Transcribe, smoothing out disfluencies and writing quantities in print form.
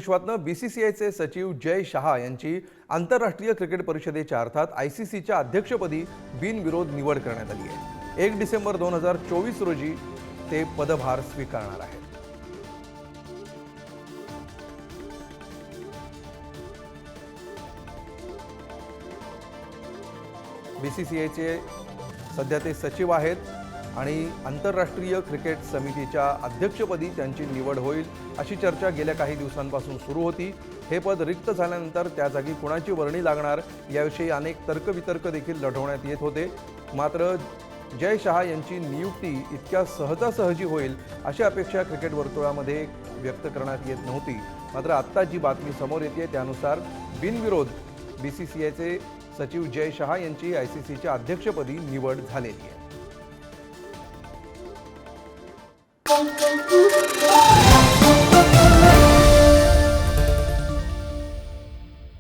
विश्वातनं बीसीसीआयचे सचिव जय शहा यांची आंतरराष्ट्रीय क्रिकेट परिषदेच्या अर्थात आयसीसीच्या अध्यक्षपदी बिनविरोध निवड करण्यात आली आहे। 1 डिसेंबर 2024 रोजी ते पदभार स्वीकारणार आहेत। बीसीसीआयचे सध्या ते सचिव आहेत आणि आंतरराष्ट्रीय क्रिकेट समितीच्या अध्यक्षपदी त्यांची निवड होईल अशी चर्चा गेल्या काही दिवसांपासून सुरू होती। हे पद रिक्त झाल्यानंतर त्या जागी कोणाची वर्णी लागणार याविषयी अनेक तर्कवितर्क देखील लढवण्यात येत होते। मात्र जय शहा यांची नियुक्ती इतक्या सहजासहजी होईल अशी अपेक्षा क्रिकेट वर्तुळामध्ये व्यक्त करण्यात येत नव्हती। मात्र आत्ता जी बातमी समोर येते त्यानुसार बिनविरोध बीसीसीआयचे सचिव जय शहा यांची आयसीसीच्या अध्यक्षपदी निवड झालेली आहे।